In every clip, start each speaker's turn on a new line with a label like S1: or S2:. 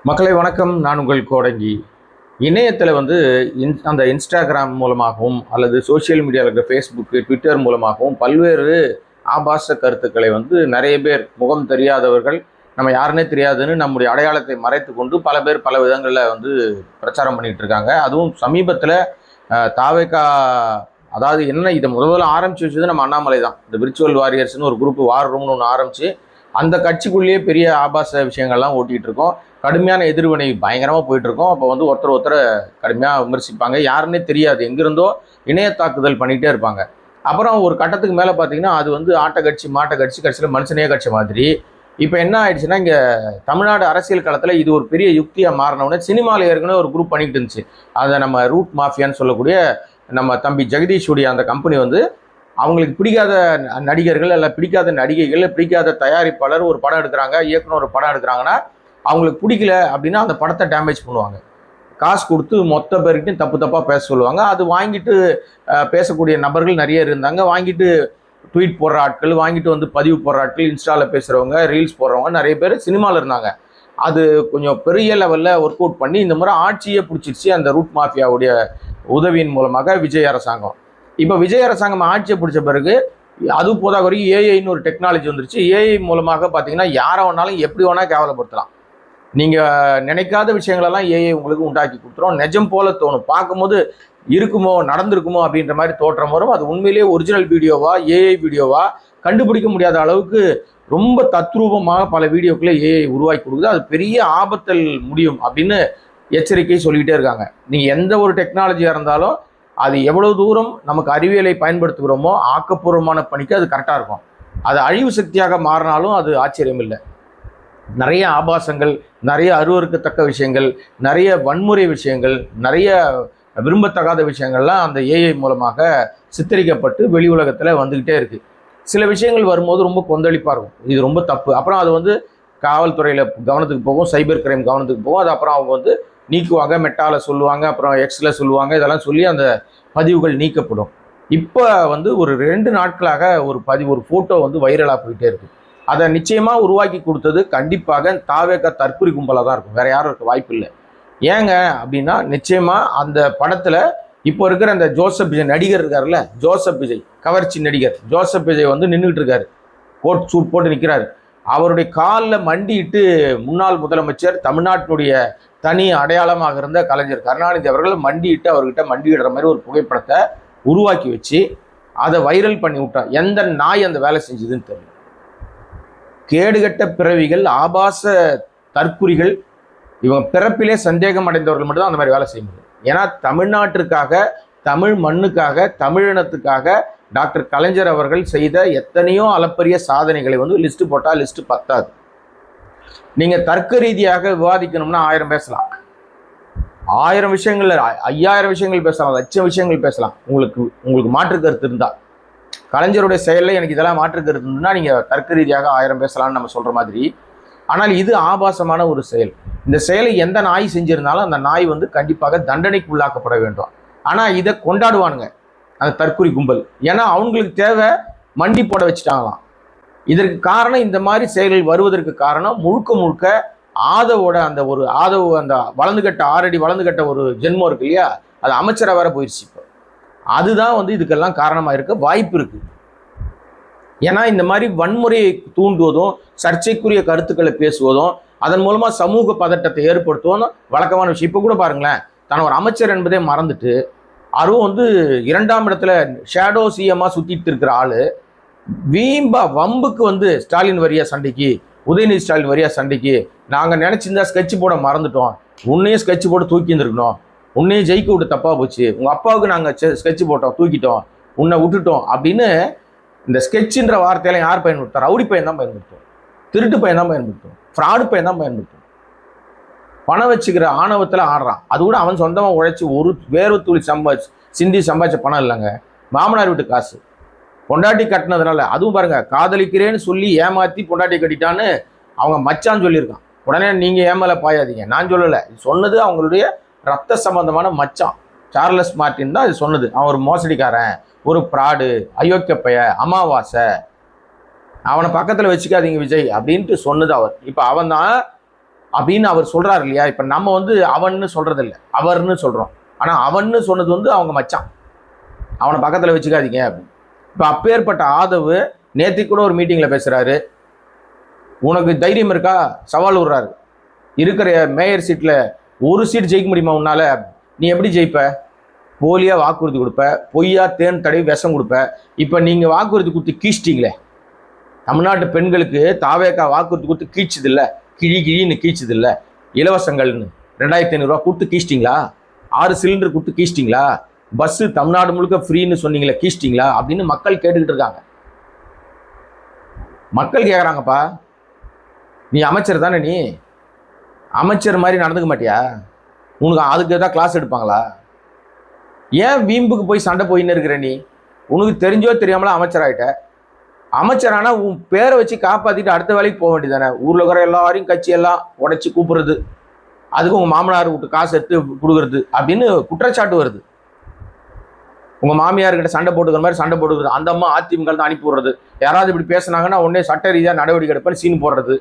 S1: மக்களை வணக்கம். நான் உங்கள் கோடங்கி. இணையத்தில் அந்த இன்ஸ்டாகிராம் மூலமாகவும் அல்லது சோசியல் மீடியாவில் இருக்கிற ஃபேஸ்புக்கு, ட்விட்டர் மூலமாகவும் பல்வேறு ஆபாச கருத்துக்களை நிறைய பேர், முகம் தெரியாதவர்கள், நம்ம யாருன்னே தெரியாதுன்னு நம்முடைய அடையாளத்தை மறைத்து கொண்டு பல பேர் பல விதங்களில் பிரச்சாரம் பண்ணிகிட்டு இருக்காங்க. அதுவும் சமீபத்தில் தாவேகா, அதாவது என்ன, இதை முதல்ல ஆரம்பிச்சு வச்சது நம்ம அண்ணாமலை தான். இந்த விர்ச்சுவல் வாரியர்ஸ்னு ஒரு குரூப், வார் ரூம்னு ஒன்று ஆரம்பித்து அந்த கட்சிக்குள்ளேயே பெரிய ஆபாச விஷயங்கள்லாம் ஓட்டிகிட்டு இருக்கோம். கடுமையான எதிர்வினை பயங்கரமாக போயிட்டுருக்கோம். அப்போ ஒருத்தரை கடுமையாக விமர்சிப்பாங்க. யாருன்னே தெரியாது, எங்கிருந்தோ இணைய தாக்குதல் பண்ணிகிட்டே இருப்பாங்க. அப்புறம் ஒரு கட்டத்துக்கு மேலே பார்த்தீங்கன்னா அது ஆட்ட கட்சி மாட்ட கட்சி, கட்சியில் மனுஷனே கட்சி மாதிரி. இப்போ என்ன ஆயிடுச்சுன்னா, இங்கே தமிழ்நாடு அரசியல் களத்தில் இது ஒரு பெரிய யுக்தியாக மாறினவுடனே சினிமாவில் ஏற்கனவே ஒரு குரூப் பண்ணிக்கிட்டு இருந்துச்சு. அதை நம்ம ரூட் மாஃபியான்னு சொல்லக்கூடிய நம்ம தம்பி ஜெகதீஷுடைய அந்த கம்பெனி அவங்களுக்கு பிடிக்காத நடிகர்கள் இல்லை பிடிக்காத நடிகைகள், பிடிக்காத தயாரிப்பாளர் ஒரு படம் எடுக்கிறாங்க, இயக்குனர் ஒரு படம் எடுக்கிறாங்கன்னா அவங்களுக்கு பிடிக்கல அப்படின்னா அந்த படத்தை டேமேஜ் பண்ணுவாங்க. காசு கொடுத்து மொத்த பேருக்கிட்டையும் தப்பு தப்பாக பேச சொல்லுவாங்க. அது வாங்கிட்டு பேசக்கூடிய நபர்கள் நிறைய இருந்தாங்க. வாங்கிட்டு ட்வீட் போடுற ஆட்கள், வாங்கிட்டு பதிவு போடுற ஆட்கள், இன்ஸ்டாவில் பேசுகிறவங்க, ரீல்ஸ் போடுறவங்க நிறைய பேர் சினிமாவில் இருந்தாங்க. அது கொஞ்சம் பெரிய லெவலில் ஒர்க் அவுட் பண்ணி இந்த முறை ஆட்சியே பிடிச்சிருச்சு அந்த ரூட் மாஃபியாவுடைய உதவியின் மூலமாக விஜய் அரசாங்கம். இப்போ விஜய் அரசாங்கம் ஆட்சியை பிடிச்ச பிறகு அது போதாக வரைக்கும் ஏஐன்னு ஒரு டெக்னாலஜி வந்துருச்சு. ஏஐ மூலமாக பார்த்தீங்கன்னா யாரை வேணாலும் எப்படி வேணால் கேவலப்படுத்தலாம். நீங்கள் நினைக்காத விஷயங்களெல்லாம் ஏஐ உங்களுக்கு உண்டாக்கி கொடுத்துரும். நிஜம் போல தோணும். பார்க்கும்போது இருக்குமோ, நடந்திருக்குமோ அப்படின்ற மாதிரி தோற்றம் வரும். அது உண்மையிலேயே ஒரிஜினல் வீடியோவா ஏஐ வீடியோவா கண்டுபிடிக்க முடியாத அளவுக்கு ரொம்ப தத்ரூபமாக பல வீடியோக்களை ஏஐ உருவாக்கி கொடுக்குது. அது பெரிய ஆபத்தில் முடியும் அப்படின்னு எச்சரிக்கை சொல்லிக்கிட்டே இருக்காங்க. நீங்கள் எந்த ஒரு டெக்னாலஜியாக இருந்தாலும் அது எவ்வளவு தூரம் நமக்கு அறிவியலை பயன்படுத்துகிறோமோ ஆக்கப்பூர்வமான பணிக்கு அது கரெக்டாக இருக்கும். அது அழிவு சக்தியாக மாறினாலும் அது ஆச்சரியம் இல்லை. நிறைய ஆபாசங்கள், நிறைய அருவருக்கத்தக்க விஷயங்கள், நிறைய வன்முறை விஷயங்கள், நிறைய விரும்பத்தகாத விஷயங்கள்லாம் அந்த ஏஐ மூலமாக சித்தரிக்கப்பட்டு வெளி உலகத்தில் வந்துக்கிட்டே இருக்குது. சில விஷயங்கள் வரும்போது ரொம்ப கொந்தளிப்பாக இருக்கும், இது ரொம்ப தப்பு. அப்புறம் அது காவல்துறையில் கவனத்துக்கு போகும், சைபர் கிரைம் கவனத்துக்கு போகும். அது அப்புறம் அவங்க நீக்குவாங்க, மெட்டாவில் சொல்லுவாங்க, அப்புறம் எக்ஸில் சொல்லுவாங்க. இதெல்லாம் சொல்லி அந்த பதிவுகள் நீக்கப்படும். இப்போ ஒரு 2 நாட்களாக ஒரு ஃபோட்டோ வைரலாக போயிட்டே இருக்குது. அதை நிச்சயமாக உருவாக்கி கொடுத்தது கண்டிப்பாக தாவேகா தற்குறி கும்பலாக தான் இருக்கும், வேற யாரும் இருக்க வாய்ப்பு இல்லை. ஏங்க அப்படின்னா, நிச்சயமாக அந்த படத்தில் இப்போ இருக்கிற அந்த ஜோசப் விஜய் நடிகர் இருக்காருல்ல, ஜோசப் விஜய் கவர்ச்சி நடிகர் ஜோசப் விஜய் நின்றுட்டு இருக்காரு, கோட் சூட் போட்டு நிற்கிறாரு. அவருடைய காலில் மண்டிட்டு முன்னாள் முதலமைச்சர், தமிழ்நாட்டினுடைய தனி அடையாளமாக இருந்த கலைஞர் கருணாநிதி அவர்கள் மண்டிட்டு அவர்கிட்ட மண்டிடுற மாதிரி ஒரு புகைப்படத்தை உருவாக்கி வச்சு அதை வைரல் பண்ணி விட்டார். எந்த நாய் அந்த வேலை செஞ்சதுன்னு தெரியல. கேடுகட்ட பிறவிகள், ஆபாச தற்குறிகள், இவங்க பிறப்பிலே சந்தேகம் அடைந்தவர்கள் மட்டும்தான் அந்த மாதிரி வேலை செய்ய முடியும். ஏன்னா தமிழ்நாட்டிற்காக, தமிழ் மண்ணுக்காக, தமிழினத்துக்காக டாக்டர் கலைஞர் அவர்கள் செய்த எத்தனையோ அளப்பரிய சாதனைகளை லிஸ்ட் போட்டால் லிஸ்ட் பத்தாது. நீங்கள் தர்க்க ரீதியாக விவாதிக்கணும்னா 1000 பேசலாம், 1000 விஷயங்கள், 5000 விஷயங்கள் பேசலாம், 1,00,000 விஷயங்கள் பேசலாம். உங்களுக்கு மாற்று கருத்து இருந்தால், கலைஞருடைய செயலில் எனக்கு இதெல்லாம் மாற்று கருத்து இருந்ததுன்னா நீங்கள் தர்க்க ரீதியாக 1000 பேசலாம்னு நம்ம சொல்கிற மாதிரி. ஆனால் இது ஆபாசமான ஒரு செயல். இந்த செயலை எந்த நாய் செஞ்சிருந்தாலும் அந்த நாய் கண்டிப்பாக தண்டனைக்கு உள்ளாக்கப்பட வேண்டும். ஆனால் இதை கொண்டாடுவானுங்க அந்த தற்குறி கும்பல். ஏன்னா அவங்களுக்கு தேவை மண்டி போட வச்சுட்டாங்களாம். இதற்கு காரணம், இந்த மாதிரி செயல்கள் வருவதற்கு காரணம் முழுக்க முழுக்க ஆதவோட அந்த வளர்ந்துகட்ட 6 அடி வளர்ந்துகட்ட ஒரு ஜென்மம் இருக்கு இல்லையா, அது அமைச்சராக வேற போயிடுச்சு. இப்போ அதுதான் இதுக்கெல்லாம் காரணமாக இருக்க வாய்ப்பு இருக்கு. ஏன்னா இந்த மாதிரி வன்முறையை தூண்டுவதும், சர்ச்சைக்குரிய கருத்துக்களை பேசுவதும், அதன் மூலமா சமூக பதட்டத்தை ஏற்படுத்துவதும் வழக்கமான விஷயம். இப்போ கூட பாருங்களேன், தான் ஒரு அமைச்சர் என்பதே மறந்துட்டு அதுவும் 2ஆம் இடத்துல ஷேடோ சிஎம்மா சுத்திட்டு இருக்கிற ஆளு வீம்பா வம்புக்கு ஸ்டாலின் வரியா சண்டைக்கு, உதயநிதி ஸ்டாலின் வரியா சண்டைக்கு, நாங்கள் நினச்சிருந்தா ஸ்கெட்ச் போட மறந்துட்டோம், உன்னையும் ஸ்கெட்ச் போட்டு தூக்கி இருந்திருக்கணும், உன்னையும் ஜெயிக்க விட்டு தப்பாக போச்சு, உங்கள் அப்பாவுக்கு நாங்கள் ஸ்கெட்ச் போட்டோம், தூக்கிட்டோம், உன்னை விட்டுட்டோம் அப்படின்னு இந்த ஸ்கெட்சுன்ற வார்த்தையெல்லாம் யார் பயன்படுத்தும்? ரவுடி பையன் தான் பயன்படுத்தும், திருட்டு பையன் தான் பயன்படுத்தும், ஃப்ராடு பையன் தான் பயன்படுத்தும். பணம் வச்சுக்கிற ஆணவத்தில் ஆடுறான். அது கூட அவன் சொந்தமாக உழைச்சி ஒரு வேறு துளி சிந்தி சம்பாதிச்ச பணம் இல்லைங்க, மாமனார் வீட்டு காசு. பொண்டாட்டி கட்டினதுனால, அதுவும் பாருங்க, காதலிக்கிறேன்னு சொல்லி ஏமாற்றி பொண்டாட்டி கட்டிட்டான்னு அவங்க மச்சான் சொல்லியிருக்கான். உடனே நீங்கள் ஏமால பாயாதீங்க, நான் சொல்லலை, சொன்னது அவங்களுடைய ரத்த சம்பந்தமான மச்சான் சார்லஸ் மார்ட்டின் தான் இது சொன்னது. அவன் ஒரு மோசடிக்காரன், ஒரு பிராடு, அயோக்கிய பைய, அமாவாசை, அவனை பக்கத்தில் வச்சுக்காதீங்க விஜய் அப்படின்ட்டு சொன்னது அவர். இப்போ அவன் தான் அப்படின்னு அவர் சொல்றாரு இல்லையா. இப்ப நம்ம வந்து அவன்னு சொல்றது இல்லை, அவர்னு சொல்றோம். ஆனா அவன்னு சொன்னது வந்து அவங்க மச்சான், அவனை பக்கத்துல வச்சுக்காதீங்க அப்படின்னு. இப்ப அப்பேற்பட்ட ஆதவு நேத்தி கூட ஒரு மீட்டிங்ல பேசுறாரு. உனக்கு தைரியம் இருக்கா சவால் விடுறாரு. இருக்கிற மேயர் சீட்ல ஒரு சீட் ஜெயிக்க முடியுமா உன்னால? நீ எப்படி ஜெயிப்ப? போலியா வாக்குறுதி கொடுப்ப, பொய்யா தேன் தடவி விஷம் கொடுப்ப. இப்ப நீங்க வாக்குறுதி கொடுத்து கீச்சிட்டீங்களே, தமிழ்நாட்டு பெண்களுக்கு தாவேக்கா வாக்குறுதி கொடுத்து கீச்சுது இல்ல, கிழின்னு கீச்சுது இல்ல, இலவசங்கள்னு 2500 ரூபா கொடுத்து கீச்சிட்டீங்களா? 6 சிலிண்டர் கொடுத்து கீச்சிட்டீங்களா? பஸ் தமிழ்நாடு முழுக்க ஃப்ரீன்னு சொன்னீங்களே, கீச்சிட்டீங்களா அப்படின்னு மக்கள் கேட்டுக்கிட்டு இருக்காங்க. மக்கள் கேட்குறாங்கப்பா, நீ அமைச்சர் தானே, நீ அமைச்சர் மாதிரி நடந்துக்க மாட்டியா? உனக்கு அதுக்கு ஏதாவது கிளாஸ் எடுப்பாங்களா? ஏன் வீம்புக்கு போய் சண்டை போயின்னு இருக்கிற நீ? உனக்கு தெரிஞ்சோ தெரியாமல அமைச்சர் ஆகிட்ட. அமைச்சரானா உன் பேரை வச்சு காப்பாற்றிட்டு அடுத்த வேலைக்கு போக வேண்டியதானே. ஊரில் இருக்கிற எல்லாரையும் கட்சியெல்லாம் உடைச்சி கூப்பிடுறது, அதுக்கு உங்கள் மாமனார் விட்டு காசு எடுத்து கொடுக்குறது அப்படின்னு குற்றச்சாட்டு வருது. உங்கள் மாமியார்கிட்ட சண்டை போட்டுக்கிற மாதிரி சண்டை போட்டுக்கிறது, அந்த அம்மா அதிமுக தான் அனுப்பி விடுறது. யாராவது இப்படி பேசுனாங்கன்னா உடனே சட்ட ரீதியாக நடவடிக்கை எடுப்பேன்னு சீன் போடுறது.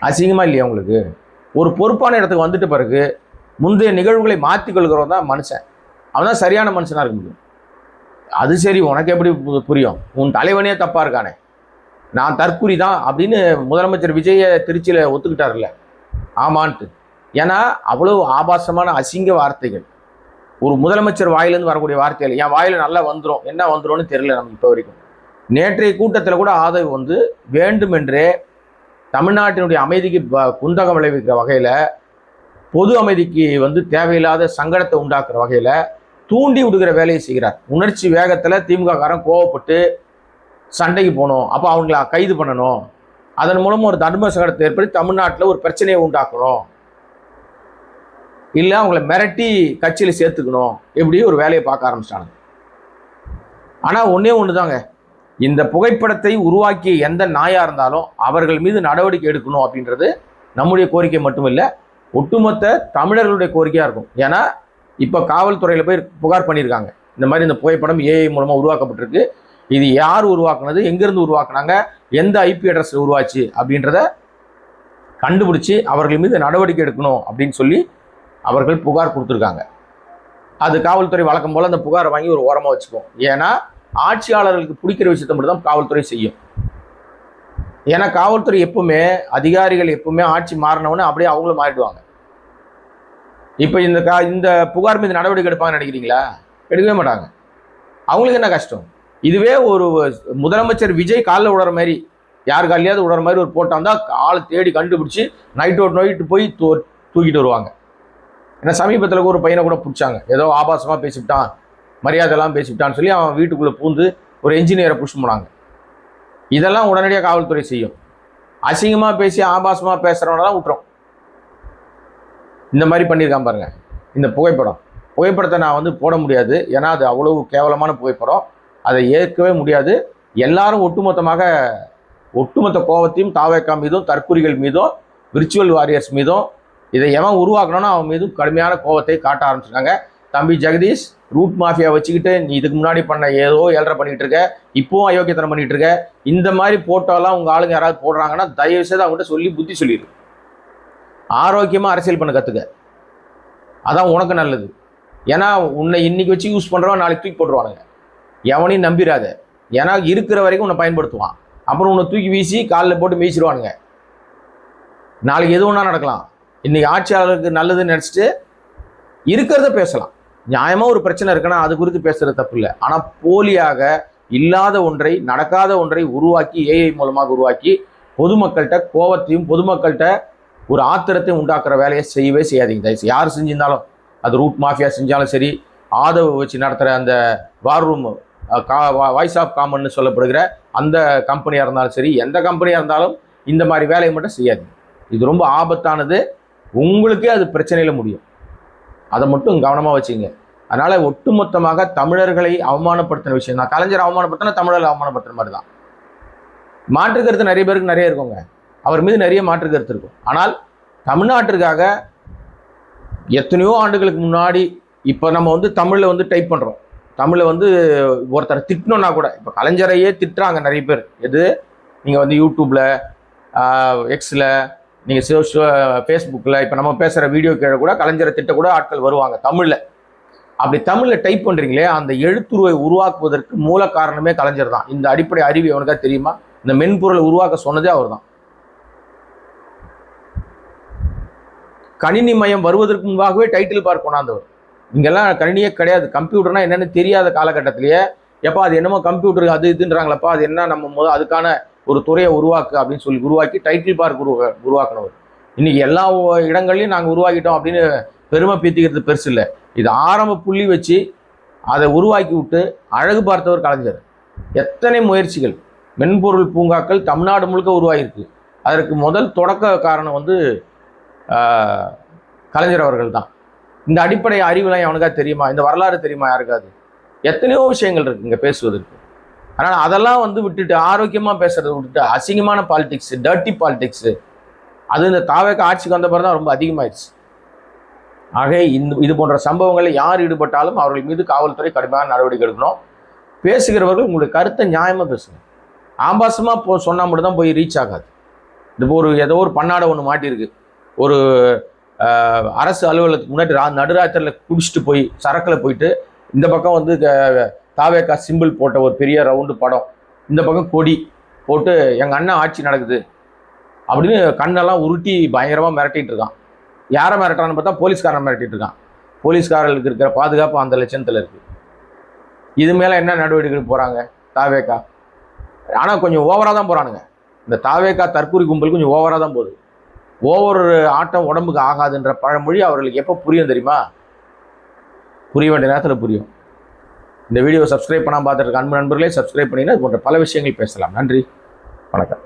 S1: அசிங்கமா இல்லையா உங்களுக்கு? ஒரு பொறுப்பான இடத்துக்கு வந்துட்டு பிறகு முந்தைய நிகழ்வுகளை மாற்றிக்கொள்கிறவன் தான் மனுஷன். அவன் தான் சரியான மனுஷனாக இருக்க முடியும். அது சரி, உனக்கு எப்படி புரியும்? உன் தலைவனே தப்பா இருக்கானே, நான் தற்குறி தான் அப்படின்னு முதலமைச்சர் விஜய திருச்சியில் ஒத்துக்கிட்டார்ல, ஆமான்ட்டு. ஏன்னா அவ்வளவு ஆபாசமான அசிங்க வார்த்தைகள் ஒரு முதலமைச்சர் வாயிலிருந்து வரக்கூடிய வார்த்தைகள். என் வாயில நல்லா வந்துடும், என்ன வந்துடும்னு தெரியல நமக்கு இப்போ வரைக்கும். நேற்றைய கூட்டத்தில் கூட ஆதரவு வந்து வேண்டுமென்றே தமிழ்நாட்டினுடைய அமைதிக்கு குந்தகம் விளைவிக்கிற வகையில், பொது அமைதிக்கு வந்து தேவையில்லாத சங்கடத்தை உண்டாக்குற வகையில் தூண்டி விடுகிற வேலையை செய்கிறார். உணர்ச்சி வேகத்தில் திமுக காரன் கோவப்பட்டு சண்டைக்கு போகணும், அப்போ அவங்கள கைது பண்ணணும், அதன் மூலம் ஒரு தர்ம சங்கடத்தை ஏற்படுத்தி தமிழ்நாட்டில் ஒரு பிரச்சனையை உண்டாக்கணும், இல்லை அவங்கள மிரட்டி கட்சியில் சேர்த்துக்கணும், எப்படி ஒரு வேலையை பார்க்க ஆரம்பிச்சிட்டாங்க. ஆனால் ஒன்றே ஒன்று தாங்க, இந்த புகைப்படத்தை உருவாக்கிய எந்த நாயாக இருந்தாலும் அவர்கள் மீது நடவடிக்கை எடுக்கணும் அப்படின்றது நம்முடைய கோரிக்கை மட்டுமில்லை, ஒட்டுமொத்த தமிழர்களுடைய கோரிக்கையாக இருக்கும். ஏன்னா இப்போ காவல்துறையில் போய் புகார் பண்ணியிருக்காங்க, இந்த மாதிரி இந்த புகைப்படம் ஏஐ மூலமாக உருவாக்கப்பட்டிருக்கு, இது யார் உருவாக்குனது, எங்கேருந்து உருவாக்குனாங்க, எந்த ஐபி அட்ரஸில் உருவாச்சு அப்படின்றத கண்டுபிடிச்சி அவர்கள் மீது நடவடிக்கை எடுக்கணும் அப்படின்னு சொல்லி அவர்கள் புகார் கொடுத்துருக்காங்க. அது காவல்துறை வழக்கம் போல் அந்த புகாரை வாங்கி ஒரு ஓரமாக வச்சுப்போம். ஏன்னா ஆட்சியாளர்களுக்கு பிடிக்கிற விஷயத்தை மட்டும் தான் காவல்துறை செய்யும். ஏன்னா காவல்துறை எப்பவுமே, அதிகாரிகள் எப்பவுமே ஆட்சி மாறினவொன்னே அப்படியே அவங்களும் மாறிடுவாங்க. இப்போ இந்த புகார் மீது நடவடிக்கை எடுப்பாங்கன்னு நினைக்கிறீங்களா? எடுக்கவே மாட்டாங்க. அவங்களுக்கு என்ன கஷ்டம்? இதுவே ஒரு முதலமைச்சர் விஜய் காலில் விடுற மாதிரி, யார் காலையாவது விடுற மாதிரி ஒரு போட்டா இருந்தால் ஆளை தேடி கண்டுபிடிச்சி நைட்டு போய் தூக்கிட்டு வருவாங்க. ஏன்னா சமீபத்தில் ஒரு பையனை கூட பிடிச்சாங்க, ஏதோ ஆபாசமாக பேசிவிட்டான், மரியாதைலாம் பேசிவிட்டான்னு சொல்லி அவன் வீட்டுக்குள்ளே பூந்து ஒரு என்ஜினியரை புஷ் பண்ணாங்க. இதெல்லாம் உடனடியாக காவல்துறை செய்யும். அசிங்கமாக பேசி ஆபாசமாக பேசுகிறவனெல்லாம் விட்டுரும். இந்த மாதிரி பண்ணியிருக்கான் பாருங்க. இந்த புகைப்படத்தை நான் வந்து போட முடியாது, ஏன்னா அது அவ்வளவு கேவலமான புகைப்படம், அதை ஏற்கவே முடியாது. எல்லாரும் ஒட்டுமொத்த கோபத்தையும் தாவேக்கா மீதும், தற்குறிகள் மீதும், விர்ச்சுவல் வாரியர்ஸ் மீதும், இதை எவன் உருவாக்கணும்னா அவன் மீதும் கடுமையான கோபத்தை காட்ட ஆரம்பிச்சிருக்காங்க. தம்பி ஜெகதீஷ், ரூட் மாஃபியா வச்சுக்கிட்டு நீ இதுக்கு முன்னாடி பண்ண ஏதோ ஏழரை பண்ணிட்டு இருக்க, இப்போவும் அயோக்கியத்தனம் பண்ணிட்டு இருக்க, இந்த மாதிரி போட்டோலாம் உங்கள் ஆளுங்க யாராவது போடுறாங்கன்னா தயவு செய்து அவங்ககிட்ட சொல்லி புத்தி சொல்லிடு. ஆரோக்கியமாக அரசியல் பண்ண கற்றுக்க, அதான் உனக்கு நல்லது. ஏன்னா உன்னை இன்னைக்கு வச்சு யூஸ் பண்ணுறவன் நாளைக்கு தூக்கி போட்டுருவானுங்க. எவனையும் நம்பிடாத, ஏன்னா இருக்கிற வரைக்கும் உன்னை பயன்படுத்துவான், அப்புறம் உன்னை தூக்கி வீசி காலில் போட்டு மீசிடுவானுங்க. நாளைக்கு எது ஒன்றா நடக்கலாம். இன்னைக்கு ஆட்சியாளருக்கு நல்லதுன்னு நினச்சிட்டு இருக்கிறத பேசலாம். நியாயமாக ஒரு பிரச்சனை இருக்குன்னா அது குறித்து பேசுறது தப்பு இல்லை. ஆனால் போலியாக இல்லாத ஒன்றை, நடக்காத ஒன்றை உருவாக்கி, ஏஐ மூலமாக உருவாக்கி பொதுமக்கள்கிட்ட கோபத்தையும் பொதுமக்கள்கிட்ட ஒரு ஆத்திரத்தையும் உண்டாக்குற வேலையை செய்யவே செய்யாதீங்க. தயவுசெய்து யார் செஞ்சிருந்தாலும், அது ரூட் மாஃபியா செஞ்சாலும் சரி, ஆதரவு வச்சு நடத்துகிற அந்த வார் ரூம் வாய்ஸ் ஆஃப் காமன்னு சொல்லப்படுகிற அந்த கம்பெனியாக இருந்தாலும் சரி, எந்த கம்பெனியாக இருந்தாலும் இந்த மாதிரி வேலையை மட்டும் செய்யாதீங்க. இது ரொம்ப ஆபத்தானது, உங்களுக்கே அது பிரச்சனையில் முடியும். அதை மட்டும் கவனமாக வச்சுங்க. அதனால் ஒட்டுமொத்தமாக தமிழர்களை அவமானப்படுத்தின விஷயம் தான். கலைஞர் அவமானப்படுத்தினா தமிழர்களை அவமானப்படுத்துற மாதிரி தான். மாற்று கருத்து நிறைய பேருக்கு நிறைய இருக்குங்க, அவர் மீது நிறைய மாற்று கருத்து இருக்கும். ஆனால் தமிழ்நாட்டிற்காக எத்தனையோ ஆண்டுகளுக்கு முன்னாடி, இப்போ நம்ம வந்து தமிழில் வந்து டைப் பண்ணுறோம், தமிழில் வந்து ஒருத்தரை திட்டணும்னா கூட, இப்போ கலைஞரையே திட்டுறாங்க நிறைய பேர். எது, நீங்கள் வந்து யூடியூப்பில், எக்ஸில், நீங்கள் ஃபேஸ்புக்கில் இப்போ நம்ம பேசுகிற வீடியோ கீழே கூட கலைஞரை திட்ட கூட ஆட்கள் வருவாங்க தமிழில். அப்படி தமிழில் டைப் பண்ணுறீங்களே, அந்த எழுத்துருவை உருவாக்குவதற்கு மூல காரணமே கலைஞர் தான். இந்த அடிப்படை அறிவு எவனுக்கா தெரியுமா? இந்த மென்பொருளை உருவாக்க சொன்னதே அவர் தான். கணினி மயம் வருவதற்கு முன்பாகவே டைட்டில் பார் கொண்டாந்தவர். இங்கெல்லாம் கணினியே கிடையாது, கம்ப்யூட்டர்னா என்னன்னு தெரியாத காலகட்டத்திலேயே எப்பா அது என்னமோ கம்ப்யூட்டர் அது இதுன்றாங்களப்பா, அது என்ன நம்ம அதுக்கான ஒரு துறையை உருவாக்கு அப்படின்னு சொல்லி உருவாக்கி டைட்டில் பார்க் உருவாக்கினவர். இன்னைக்கு எல்லா இடங்கள்லையும் நாங்கள் உருவாக்கிட்டோம் அப்படின்னு பெருமை பீத்திக்கிறது பெருசு இல்லை. இது ஆரம்ப புள்ளி வச்சு அதை உருவாக்கி விட்டு அழகு பார்த்தவர் கலைஞர். எத்தனை முயற்சிகள், மென்பொருள் பூங்காக்கள் தமிழ்நாடு முழுக்க உருவாகிருக்கு. அதற்கு முதல் தொடக்க காரணம் வந்து கலைஞர் அவர்கள் தான். இந்த அடிப்படை அறிவுலாம் அவனுக்கா தெரியுமா? இந்த வரலாறு தெரியுமா யாருக்காது? எத்தனையோ விஷயங்கள் இருக்கு இங்கே பேசுவதற்கு. அதனால் அதெல்லாம் வந்து விட்டுட்டு ஆரோக்கியமாக பேசுறதை விட்டுட்டு அசிங்கமான பாலிடிக்ஸு, டர்ட்டி பாலிடிக்ஸு, அது இந்த தாவேக ஆட்சிக்கு வந்த பிறகு தான் ரொம்ப அதிகமாகிடுச்சு. ஆக இது போன்ற சம்பவங்களில் யார் ஈடுபட்டாலும் அவர்கள் மீது காவல்துறை கடுமையான நடவடிக்கை எடுக்கணும். பேசுகிறவர்கள் உங்களுடைய கருத்தை நியாயமாக பேசுங்க. ஆபாசமாக சொன்னால் மட்டும் தான் போய் ரீச் ஆகாது. இது ஏதோ ஒரு பன்னாடை ஒன்று மாட்டியிருக்கு. ஒரு அரசு அலுவலகத்துக்கு முன்னாடி நடுராத்திரியில் குடிச்சிட்டு போய் சரக்கில் போயிட்டு இந்த பக்கம் வந்து தாவேகா சிம்பிள் போட்ட ஒரு பெரிய ரவுண்டு படம், இந்த பக்கம் கொடி போட்டு எங்கள் அண்ணன் ஆட்சி நடக்குது அப்படின்னு கண்ணெல்லாம் உருட்டி பயங்கரமாக மிரட்டிகிட்டு இருக்கான். யாரை மிரட்டான்னு பார்த்தா போலீஸ்காரன் மிரட்டிட்டு இருக்கான். போலீஸ்காரர்களுக்கு இருக்கிற பாதுகாப்பு அந்த லட்சணத்தில் இருக்குது. இது மேலே என்ன நடவடிக்கை போகிறாங்க தாவேகா? ஆனால் கொஞ்சம் ஓவராக தான் போகிறானுங்க. இந்த தாவேகா தற்கூரி கும்பல் கொஞ்சம் ஓவராக தான் போகுது. ஒவ்வொரு ஆட்டம் உடம்புக்கு ஆகாதுன்ற பழமொழி அவர்களுக்கு எப்போ புரியும் தெரியுமா? புரிய வேண்டிய நேரத்தில் புரியும். இந்த வீடியோ சப்ஸ்கிரைப் பண்ணாமல் பார்த்துட்டு இருக்க அன்பு நண்பர்களே சப்ஸ்கிரைப் பண்ணிங்கன்னா இது போன்ற பல விஷயங்கள் பேசலாம். நன்றி, வணக்கம்.